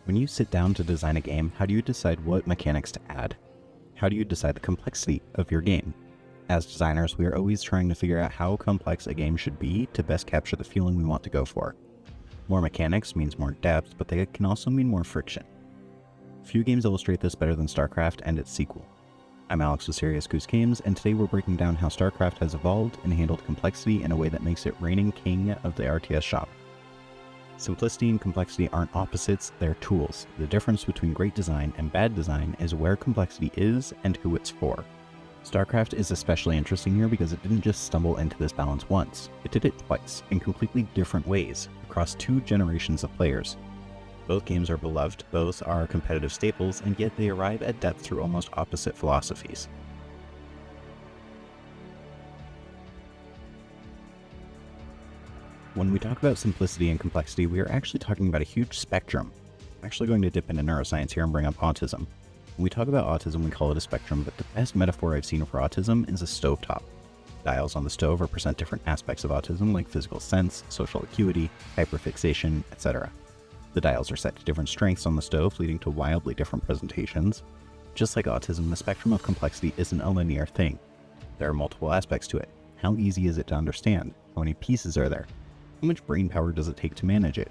When you sit down to design a game, how do you decide what mechanics to add? How do you decide the complexity of your game? As designers, we are always trying to figure out how complex a game should be to best capture the feeling we want to go for. More mechanics means more depth, but they can also mean more friction. Few games illustrate this better than Starcraft and its sequel. I'm Alex with Serious Goose Games, and today we're breaking down how Starcraft has evolved and handled complexity in a way that makes it reigning king of the RTS genre. Simplicity and complexity aren't opposites, they're tools. The difference between great design and bad design is where complexity is and who it's for. Starcraft is especially interesting here because it didn't just stumble into this balance once, it did it twice, in completely different ways, across 2 generations of players. Both games are beloved, both are competitive staples, and yet they arrive at depth through almost opposite philosophies. When we talk about simplicity and complexity, we are actually talking about a huge spectrum. I'm actually going to dip into neuroscience here and bring up autism. When we talk about autism, we call it a spectrum, but the best metaphor I've seen for autism is a stovetop. Dials on the stove represent different aspects of autism like physical sense, social acuity, hyperfixation, etc. The dials are set to different strengths on the stove, leading to wildly different presentations. Just like autism, the spectrum of complexity isn't a linear thing. There are multiple aspects to it. How easy is it to understand? How many pieces are there? How much brain power does it take to manage it?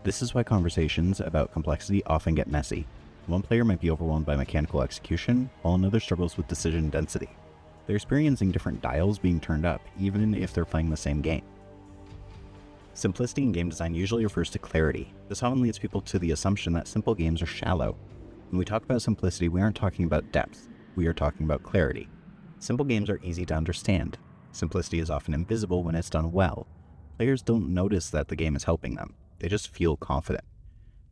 This is why conversations about complexity often get messy. One player might be overwhelmed by mechanical execution, while another struggles with decision density. They're experiencing different dials being turned up, even if they're playing the same game. Simplicity in game design usually refers to clarity. This often leads people to the assumption that simple games are shallow. When we talk about simplicity, we aren't talking about depth, we are talking about clarity. Simple games are easy to understand. Simplicity is often invisible when it's done well. Players don't notice that the game is helping them. They just feel confident.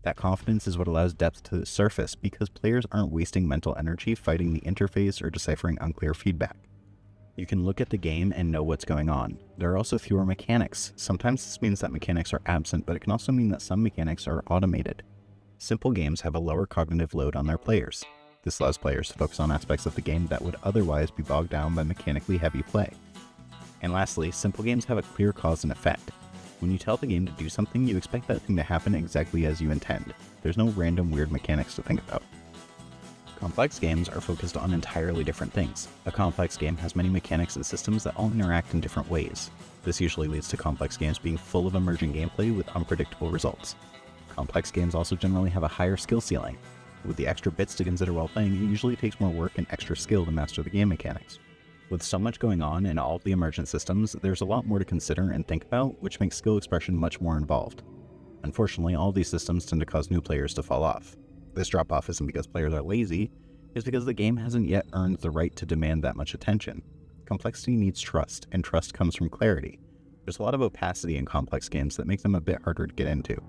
That confidence is what allows depth to surface because players aren't wasting mental energy fighting the interface or deciphering unclear feedback. You can look at the game and know what's going on. There are also fewer mechanics. Sometimes this means that mechanics are absent, but it can also mean that some mechanics are automated. Simple games have a lower cognitive load on their players. This allows players to focus on aspects of the game that would otherwise be bogged down by mechanically heavy play. And lastly, simple games have a clear cause and effect. When you tell the game to do something, you expect that thing to happen exactly as you intend. There's no random weird mechanics to think about. Complex games are focused on entirely different things. A complex game has many mechanics and systems that all interact in different ways. This usually leads to complex games being full of emerging gameplay with unpredictable results. Complex games also generally have a higher skill ceiling. With the extra bits to consider while playing, it usually takes more work and extra skill to master the game mechanics. With so much going on in all of the emergent systems, there's a lot more to consider and think about, which makes skill expression much more involved. Unfortunately, all of these systems tend to cause new players to fall off. This drop-off isn't because players are lazy, it's because the game hasn't yet earned the right to demand that much attention. Complexity needs trust, and trust comes from clarity. There's a lot of opacity in complex games that make them a bit harder to get into.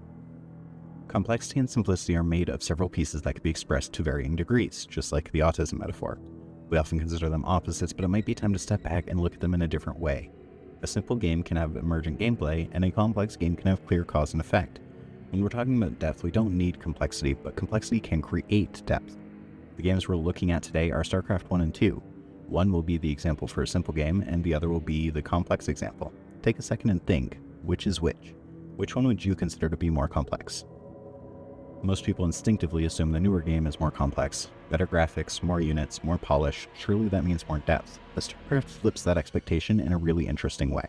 Complexity and simplicity are made of several pieces that can be expressed to varying degrees, just like the autism metaphor. We often consider them opposites, but it might be time to step back and look at them in a different way. A simple game can have emergent gameplay, and a complex game can have clear cause and effect. When we're talking about depth, we don't need complexity, but complexity can create depth. The games we're looking at today are Starcraft 1 and 2. One will be the example for a simple game, and the other will be the complex example. Take a second and think, which is which? Which one would you consider to be more complex? Most people instinctively assume the newer game is more complex. Better graphics, more units, more polish, surely that means more depth. But Starcraft flips that expectation in a really interesting way.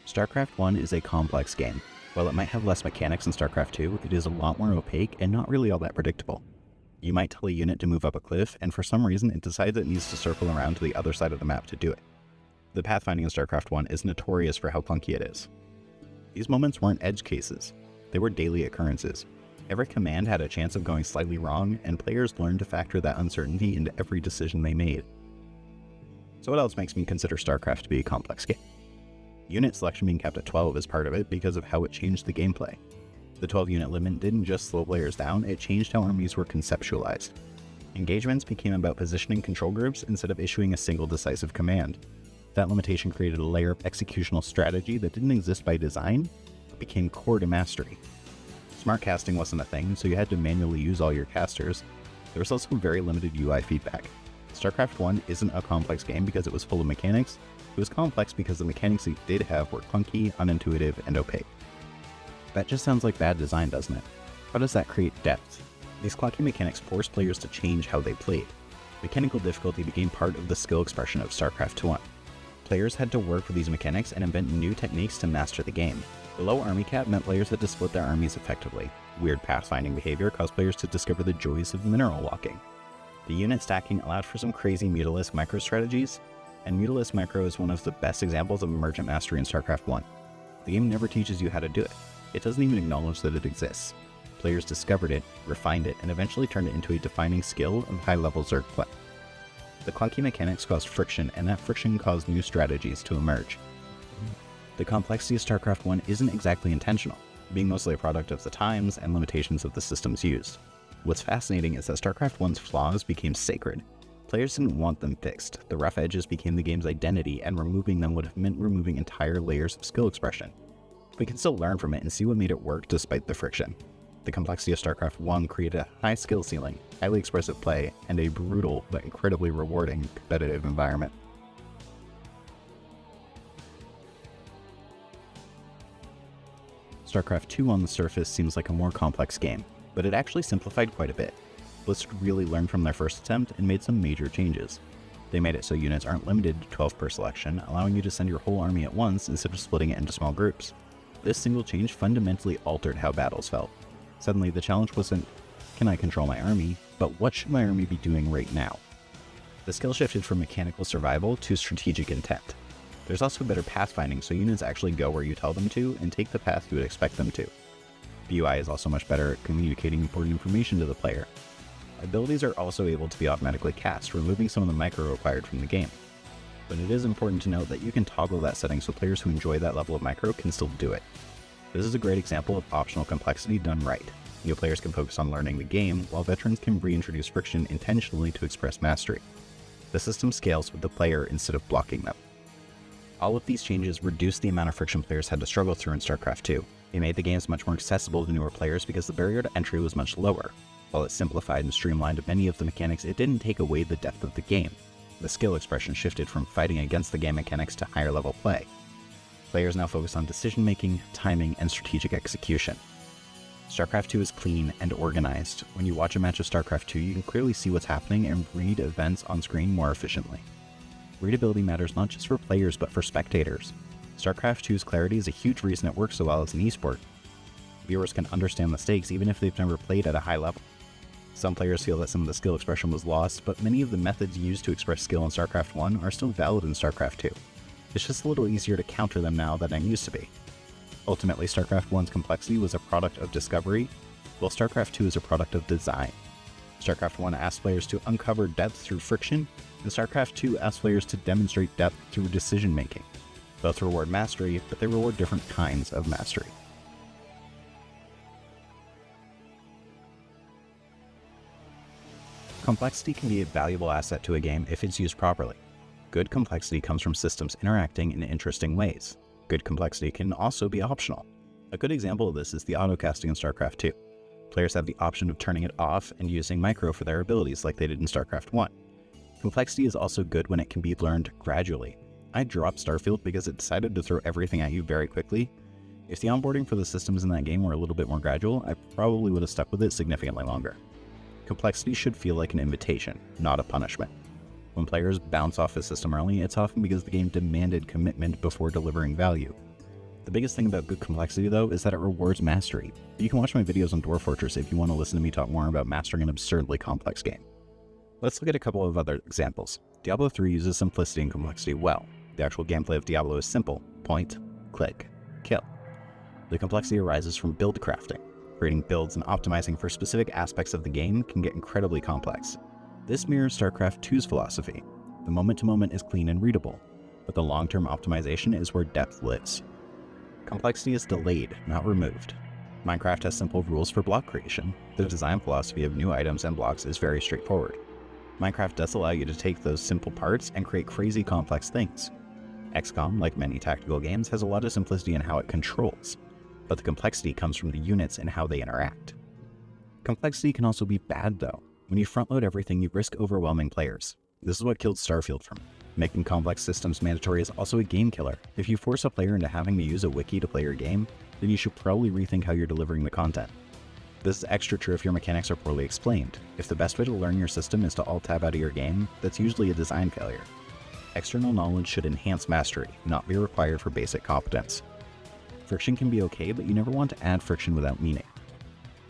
Starcraft 1 is a complex game. While it might have less mechanics than Starcraft 2, it is a lot more opaque and not really all that predictable. You might tell a unit to move up a cliff, and for some reason it decides it needs to circle around to the other side of the map to do it. The pathfinding in Starcraft 1 is notorious for how clunky it is. These moments weren't edge cases, they were daily occurrences. Every command had a chance of going slightly wrong, and players learned to factor that uncertainty into every decision they made. So what else makes me consider Starcraft to be a complex game? Unit selection being kept at 12 is part of it because of how it changed the gameplay. The 12 unit limit didn't just slow players down, it changed how armies were conceptualized. Engagements became about positioning control groups instead of issuing a single decisive command. That limitation created a layer of executional strategy that didn't exist by design, but became core to mastery. Smart casting wasn't a thing, so you had to manually use all your casters. There was also very limited UI feedback. StarCraft 1 isn't a complex game because it was full of mechanics, it was complex because the mechanics it did have were clunky, unintuitive, and opaque. That just sounds like bad design, doesn't it? How does that create depth? These clunky mechanics force players to change how they played. Mechanical difficulty became part of the skill expression of StarCraft 1. Players had to work with these mechanics and invent new techniques to master the game. The low army cap meant players had to split their armies effectively. Weird pathfinding behavior caused players to discover the joys of mineral walking. The unit stacking allowed for some crazy Mutalisk micro strategies, and Mutalisk micro is one of the best examples of emergent mastery in StarCraft 1. The game never teaches you how to do it. It doesn't even acknowledge that it exists. Players discovered it, refined it, and eventually turned it into a defining skill of high-level Zerg play. The clunky mechanics caused friction, and that friction caused new strategies to emerge. The complexity of StarCraft 1 isn't exactly intentional, being mostly a product of the times and limitations of the systems used. What's fascinating is that StarCraft 1's flaws became sacred. Players didn't want them fixed. The rough edges became the game's identity, and removing them would have meant removing entire layers of skill expression. We can still learn from it and see what made it work despite the friction. The complexity of StarCraft 1 created a high skill ceiling, highly expressive play, and a brutal but incredibly rewarding competitive environment. StarCraft 2 on the surface seems like a more complex game, but it actually simplified quite a bit. Blizzard really learned from their first attempt and made some major changes. They made it so units aren't limited to 12 per selection, allowing you to send your whole army at once instead of splitting it into small groups. This single change fundamentally altered how battles felt. Suddenly the challenge wasn't, can I control my army, but what should my army be doing right now? The skill shifted from mechanical survival to strategic intent. There's also better pathfinding, so units actually go where you tell them to and take the path you would expect them to. The UI is also much better at communicating important information to the player. Abilities are also able to be automatically cast, removing some of the micro required from the game. But it is important to note that you can toggle that setting so players who enjoy that level of micro can still do it. This is a great example of optional complexity done right. New players can focus on learning the game, while veterans can reintroduce friction intentionally to express mastery. The system scales with the player instead of blocking them. All of these changes reduced the amount of friction players had to struggle through in StarCraft 2. It made the games much more accessible to newer players because the barrier to entry was much lower. While it simplified and streamlined many of the mechanics, it didn't take away the depth of the game. The skill expression shifted from fighting against the game mechanics to higher level play. Players now focus on decision-making, timing, and strategic execution. StarCraft 2 is clean and organized. When you watch a match of StarCraft 2, you can clearly see what's happening and read events on screen more efficiently. Readability matters not just for players, but for spectators. StarCraft 2's clarity is a huge reason it works so well as an esport. Viewers can understand the stakes even if they've never played at a high level. Some players feel that some of the skill expression was lost, but many of the methods used to express skill in StarCraft 1 are still valid in StarCraft 2. It's just a little easier to counter them now than it used to be. Ultimately, StarCraft 1's complexity was a product of discovery, while StarCraft 2 is a product of design. StarCraft 1 asks players to uncover depth through friction, and StarCraft 2 asks players to demonstrate depth through decision-making. Both reward mastery, but they reward different kinds of mastery. Complexity can be a valuable asset to a game if it's used properly. Good complexity comes from systems interacting in interesting ways. Good complexity can also be optional. A good example of this is the autocasting in StarCraft 2. Players have the option of turning it off and using micro for their abilities like they did in StarCraft 1. Complexity is also good when it can be learned gradually. I dropped Starfield because it decided to throw everything at you very quickly. If the onboarding for the systems in that game were a little bit more gradual, I probably would have stuck with it significantly longer. Complexity should feel like an invitation, not a punishment. When players bounce off a system early, it's often because the game demanded commitment before delivering value. The biggest thing about good complexity, though, is that it rewards mastery. You can watch my videos on Dwarf Fortress if you want to listen to me talk more about mastering an absurdly complex game. Let's look at a couple of other examples. Diablo 3 uses simplicity and complexity well. The actual gameplay of Diablo is simple: point, click, kill. The complexity arises from build crafting. Creating builds and optimizing for specific aspects of the game can get incredibly complex. This mirrors StarCraft 2's philosophy. The moment-to-moment is clean and readable, but the long-term optimization is where depth lives. Complexity is delayed, not removed. Minecraft has simple rules for block creation. The design philosophy of new items and blocks is very straightforward. Minecraft does allow you to take those simple parts and create crazy complex things. XCOM, like many tactical games, has a lot of simplicity in how it controls, but the complexity comes from the units and how they interact. Complexity can also be bad though. When you front-load everything, you risk overwhelming players. This is what killed Starfield for me. Making complex systems mandatory is also a game killer. If you force a player into having to use a wiki to play your game, then you should probably rethink how you're delivering the content. This is extra true if your mechanics are poorly explained. If the best way to learn your system is to alt-tab out of your game, that's usually a design failure. External knowledge should enhance mastery, not be required for basic competence. Friction can be okay, but you never want to add friction without meaning.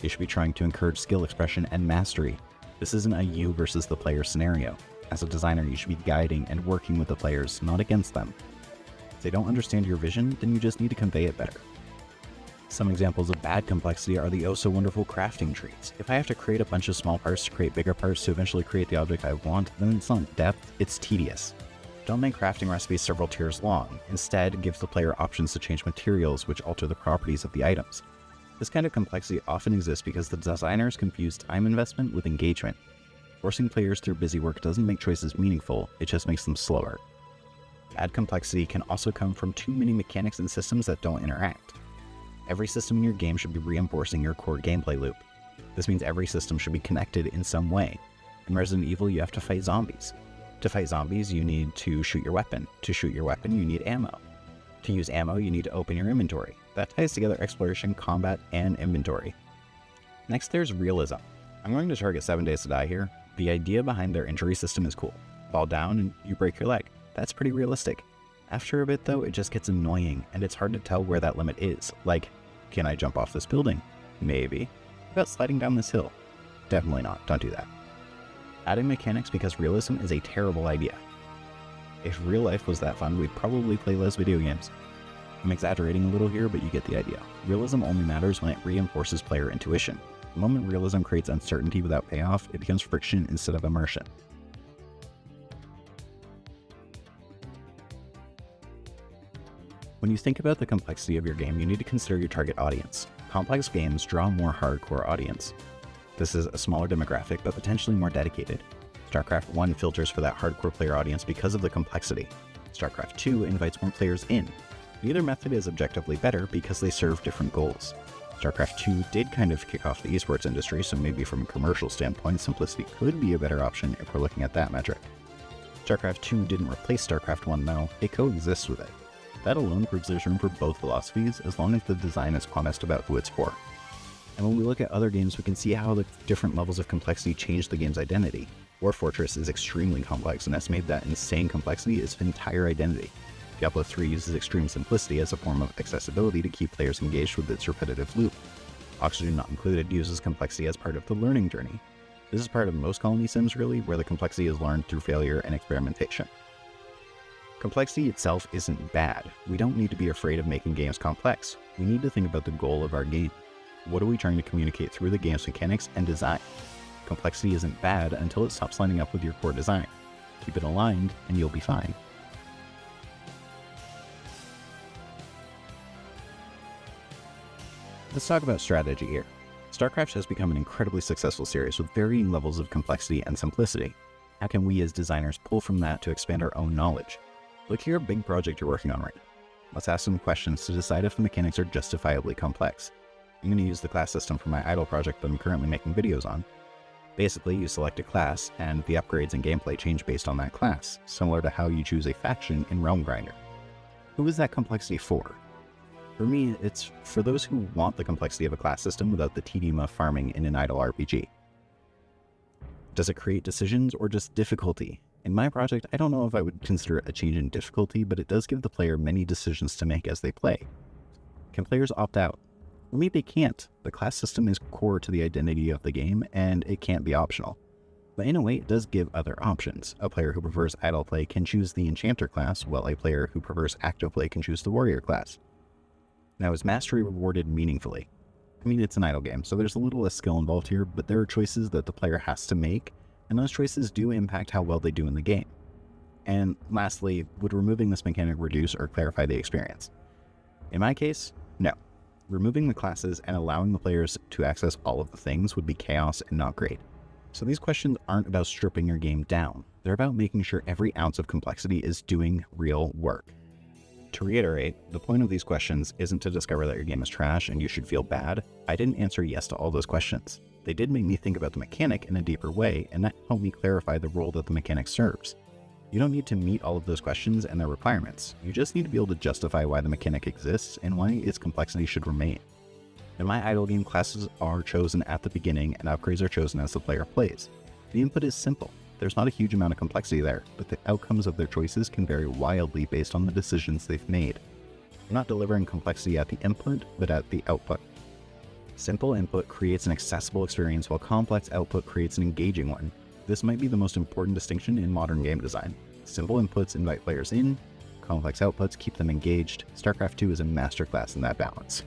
You should be trying to encourage skill expression and mastery. This isn't a you versus the player scenario. As a designer, you should be guiding and working with the players, not against them. If they don't understand your vision, then you just need to convey it better. Some examples of bad complexity are the oh-so-wonderful crafting trees. If I have to create a bunch of small parts to create bigger parts to eventually create the object I want, then it's not depth, it's tedious. Don't make crafting recipes several tiers long. Instead, give the player options to change materials which alter the properties of the items. This kind of complexity often exists because the designers confuse time investment with engagement. Forcing players through busy work doesn't make choices meaningful, it just makes them slower. Bad complexity can also come from too many mechanics and systems that don't interact. Every system in your game should be reinforcing your core gameplay loop. This means every system should be connected in some way. In Resident Evil, you have to fight zombies. To fight zombies, you need to shoot your weapon. To shoot your weapon, you need ammo. To use ammo, you need to open your inventory. That ties together exploration, combat, and inventory. Next, there's realism. I'm going to target 7 Days to Die here. The idea behind their injury system is cool. Fall down and you break your leg. That's pretty realistic. After a bit though, it just gets annoying and it's hard to tell where that limit is. Like, can I jump off this building? Maybe. What about sliding down this hill? Definitely not, don't do that. Adding mechanics because realism is a terrible idea. If real life was that fun, we'd probably play less video games. I'm exaggerating a little here, but you get the idea. Realism only matters when it reinforces player intuition. The moment realism creates uncertainty without payoff, it becomes friction instead of immersion. When you think about the complexity of your game, you need to consider your target audience. Complex games draw a more hardcore audience. This is a smaller demographic, but potentially more dedicated. Starcraft 1 filters for that hardcore player audience because of the complexity. Starcraft 2 invites more players in. Neither method is objectively better because they serve different goals. Starcraft 2 did kind of kick off the esports industry, so maybe from a commercial standpoint, simplicity could be a better option if we're looking at that metric. Starcraft 2 didn't replace Starcraft 1 though, it coexists with it. That alone proves there's room for both philosophies, as long as the design is honest about who it's for. And when we look at other games, we can see how the different levels of complexity change the game's identity. War Fortress is extremely complex, and estimated that insane complexity is its entire identity. Diablo 3 uses extreme simplicity as a form of accessibility to keep players engaged with its repetitive loop. Oxygen Not Included uses complexity as part of the learning journey. This is part of most colony sims really, where the complexity is learned through failure and experimentation. Complexity itself isn't bad. We don't need to be afraid of making games complex. We need to think about the goal of our game. What are we trying to communicate through the game's mechanics and design? Complexity isn't bad until it stops lining up with your core design. Keep it aligned and you'll be fine. Let's talk about strategy here. Starcraft has become an incredibly successful series with varying levels of complexity and simplicity. How can we as designers pull from that to expand our own knowledge? Look here, a big project you're working on right now. Let's ask some questions to decide if the mechanics are justifiably complex. I'm going to use the class system for my idle project that I'm currently making videos on. Basically, you select a class, and the upgrades and gameplay change based on that class, similar to how you choose a faction in Realm Grinder. Who is that complexity for? For me, it's for those who want the complexity of a class system without the tedium of farming in an idle RPG. Does it create decisions or just difficulty? In my project, I don't know if I would consider it a change in difficulty, but it does give the player many decisions to make as they play. Can players opt out? For me, they can't. The class system is core to the identity of the game, and it can't be optional. But in a way, it does give other options. A player who prefers idle play can choose the Enchanter class, while a player who prefers active play can choose the Warrior class. Now, is mastery rewarded meaningfully? I mean, it's an idle game, so there's a little less skill involved here, but there are choices that the player has to make, and those choices do impact how well they do in the game. And lastly, would removing this mechanic reduce or clarify the experience? In my case, no. Removing the classes and allowing the players to access all of the things would be chaos and not great. So these questions aren't about stripping your game down. They're about making sure every ounce of complexity is doing real work. To reiterate, the point of these questions isn't to discover that your game is trash and you should feel bad. I didn't answer yes to all those questions. They did make me think about the mechanic in a deeper way, and that helped me clarify the role that the mechanic serves. You don't need to meet all of those questions and their requirements. You just need to be able to justify why the mechanic exists and why its complexity should remain. In my idle game, classes are chosen at the beginning and upgrades are chosen as the player plays. The input is simple. There's not a huge amount of complexity there, but the outcomes of their choices can vary wildly based on the decisions they've made. We're not delivering complexity at the input, but at the output. Simple input creates an accessible experience, while complex output creates an engaging one. This might be the most important distinction in modern game design. Simple inputs invite players in, complex outputs keep them engaged. Starcraft 2 is a masterclass in that balance.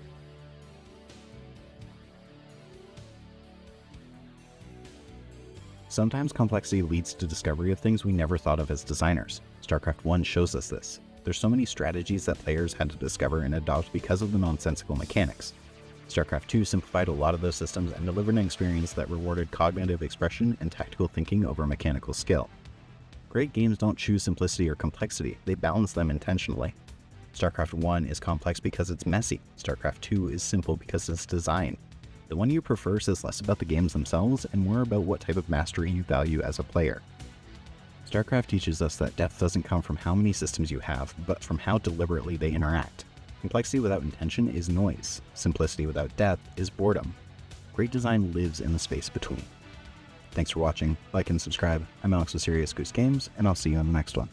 Sometimes complexity leads to discovery of things we never thought of as designers. Starcraft 1 shows us this. There's so many strategies that players had to discover and adopt because of the nonsensical mechanics. Starcraft 2 simplified a lot of those systems and delivered an experience that rewarded cognitive expression and tactical thinking over mechanical skill. Great games don't choose simplicity or complexity, they balance them intentionally. Starcraft 1 is complex because it's messy. Starcraft 2 is simple because it's design. The one you prefer says less about the games themselves and more about what type of mastery you value as a player. Starcraft teaches us that depth doesn't come from how many systems you have, but from how deliberately they interact. Complexity without intention is noise. Simplicity without depth is boredom. Great design lives in the space between. Thanks for watching. Like and subscribe. I'm Alex with Serious Goose Games, and I'll see you on the next one.